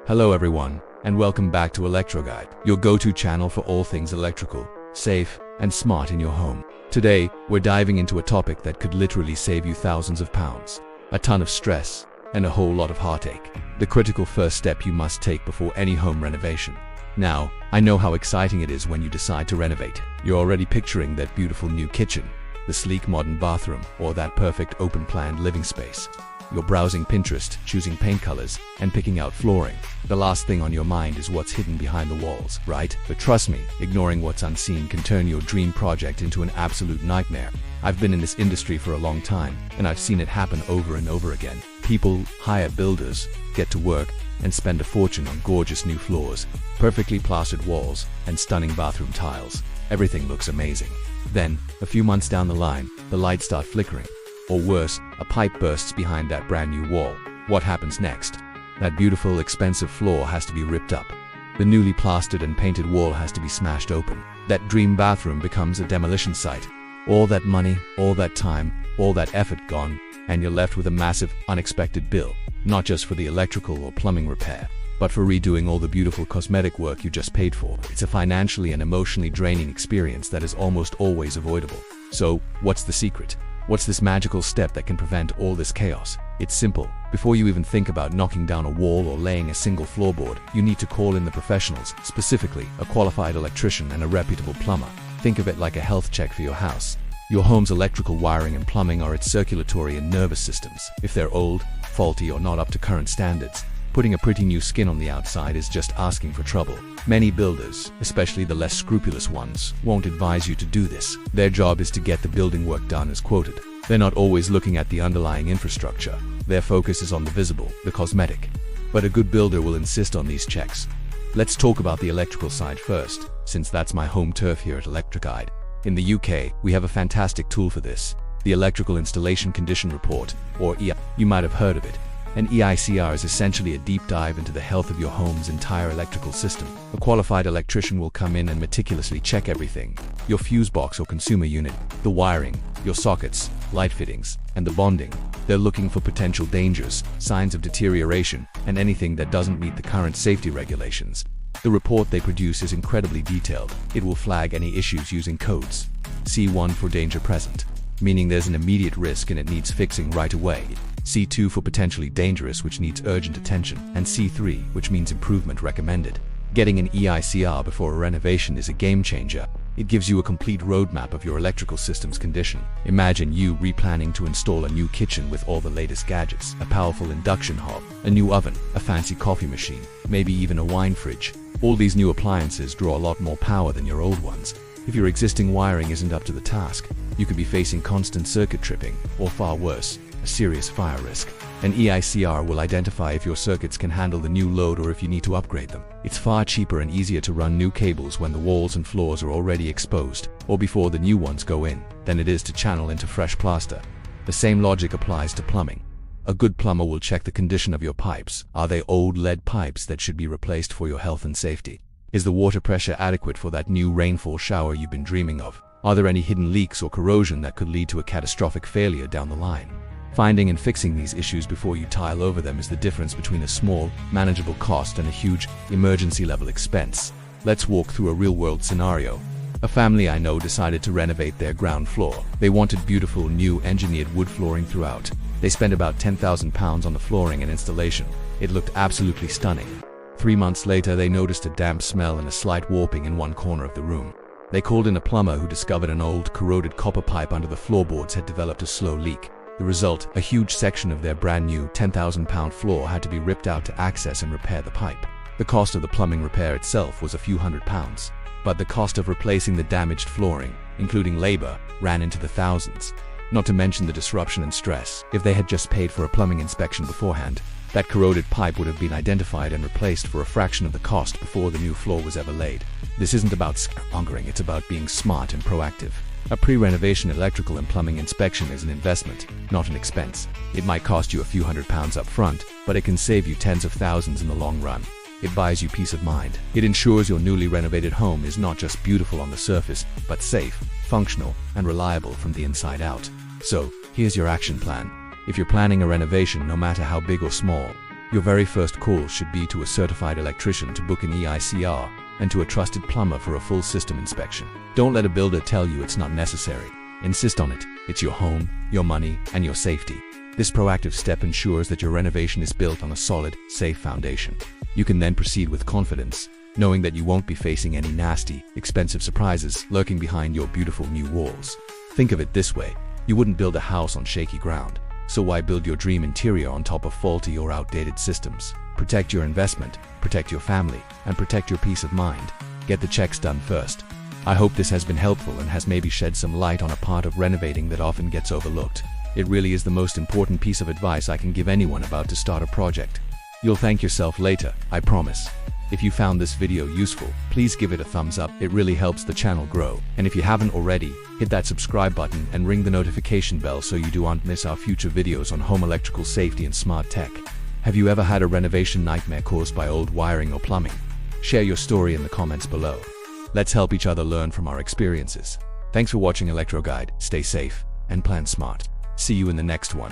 Hello everyone, and welcome back to ElectroGuide, your go-to channel for all things electrical, safe, and smart in your home. Today, we're diving into a topic that could literally save you thousands of pounds, a ton of stress, and a whole lot of heartache. The critical first step you must take before any home renovation. Now, I know how exciting it is when you decide to renovate. You're already picturing that beautiful new kitchen, the sleek modern bathroom, or that perfect open-planned living space. You're browsing Pinterest, choosing paint colors, and picking out flooring. The last thing on your mind is what's hidden behind the walls, right? But trust me, ignoring what's unseen can turn your dream project into an absolute nightmare. I've been in this industry for a long time, and I've seen it happen over and over again. People hire builders, get to work, and spend a fortune on gorgeous new floors, perfectly plastered walls, and stunning bathroom tiles. Everything looks amazing. Then, a few months down the line, the lights start flickering. Or worse, a pipe bursts behind that brand new wall. What happens next? That beautiful, expensive floor has to be ripped up. The newly plastered and painted wall has to be smashed open. That dream bathroom becomes a demolition site. All that money, all that time, all that effort gone, and you're left with a massive, unexpected bill. Not just for the electrical or plumbing repair, but for redoing all the beautiful cosmetic work you just paid for. It's a financially and emotionally draining experience that is almost always avoidable. So, what's the secret? What's this magical step that can prevent all this chaos? It's simple. Before you even think about knocking down a wall or laying a single floorboard, you need to call in the professionals, specifically a qualified electrician and a reputable plumber. Think of it like a health check for your house. Your home's electrical wiring and plumbing are its circulatory and nervous systems. If they're old, faulty, or not up to current standards, putting a pretty new skin on the outside is just asking for trouble. Many builders, especially the less scrupulous ones, won't advise you to do this. Their job is to get the building work done as quoted. They're not always looking at the underlying infrastructure. Their focus is on the visible, the cosmetic. But a good builder will insist on these checks. Let's talk about the electrical side first, since that's my home turf here at ElectroGuide. In the UK, we have a fantastic tool for this, the Electrical Installation Condition Report, or EICR. You might have heard of it. An EICR is essentially a deep dive into the health of your home's entire electrical system. A qualified electrician will come in and meticulously check everything: your fuse box or consumer unit, the wiring, your sockets, light fittings, and the bonding. They're looking for potential dangers, signs of deterioration, and anything that doesn't meet the current safety regulations. The report they produce is incredibly detailed. It will flag any issues using codes. C1 for danger present, meaning there's an immediate risk and it needs fixing right away. C2 for potentially dangerous, which needs urgent attention, and C3, which means improvement recommended. Getting an EICR before a renovation is a game changer. It gives you a complete roadmap of your electrical system's condition. Imagine you replanning to install a new kitchen with all the latest gadgets, a powerful induction hob, a new oven, a fancy coffee machine, maybe even a wine fridge. All these new appliances draw a lot more power than your old ones. If your existing wiring isn't up to the task, you could be facing constant circuit tripping, or far worse, a serious fire risk. An EICR will identify if your circuits can handle the new load or if you need to upgrade them. It's far cheaper and easier to run new cables when the walls and floors are already exposed, or before the new ones go in, than it is to channel into fresh plaster. The same logic applies to plumbing. A good plumber will check the condition of your pipes. Are they old lead pipes that should be replaced for your health and safety? Is the water pressure adequate for that new rainfall shower you've been dreaming of? Are there any hidden leaks or corrosion that could lead to a catastrophic failure down the line? Finding and fixing these issues before you tile over them is the difference between a small, manageable cost and a huge, emergency-level expense. Let's walk through a real-world scenario. A family I know decided to renovate their ground floor. They wanted beautiful, new, engineered wood flooring throughout. They spent about £10,000 on the flooring and installation. It looked absolutely stunning. 3 months later, they noticed a damp smell and a slight warping in one corner of the room. They called in a plumber who discovered an old, corroded copper pipe under the floorboards had developed a slow leak. The result, a huge section of their brand new £10,000 floor had to be ripped out to access and repair the pipe. The cost of the plumbing repair itself was a few £100s, but the cost of replacing the damaged flooring, including labor, ran into the thousands. Not to mention the disruption and stress. If they had just paid for a plumbing inspection beforehand, that corroded pipe would have been identified and replaced for a fraction of the cost before the new floor was ever laid. This isn't about scaremongering, it's about being smart and proactive. A pre-renovation electrical and plumbing inspection is an investment, not an expense. It might cost you a few £100s up front, but it can save you tens of thousands in the long run. It buys you peace of mind. It ensures your newly renovated home is not just beautiful on the surface, but safe, functional, and reliable from the inside out. So, here's your action plan. If you're planning a renovation, no matter how big or small, Your very first call should be to a certified electrician to book an EICR and to a trusted plumber for a full system inspection. Don't let a builder tell you it's not necessary. Insist on it. It's your home, your money, and your safety. This proactive step ensures that your renovation is built on a solid, safe foundation. You can then proceed with confidence, knowing that you won't be facing any nasty, expensive surprises lurking behind your beautiful new walls. Think of it this way: you wouldn't build a house on shaky ground, so why build your dream interior on top of faulty or outdated systems? Protect your investment, protect your family, and protect your peace of mind. Get the checks done first. I hope this has been helpful and has maybe shed some light on a part of renovating that often gets overlooked. It really is the most important piece of advice I can give anyone about to start a project. You'll thank yourself later, I promise. If you found this video useful, please give it a thumbs up. It really helps the channel grow. And if you haven't already, hit that subscribe button and ring the notification bell so you don't miss our future videos on home electrical safety and smart tech. Have you ever had a renovation nightmare caused by old wiring or plumbing? Share your story in the comments below. Let's help each other learn from our experiences. Thanks for watching Electro Guide. Stay safe and plan smart. See you in the next one.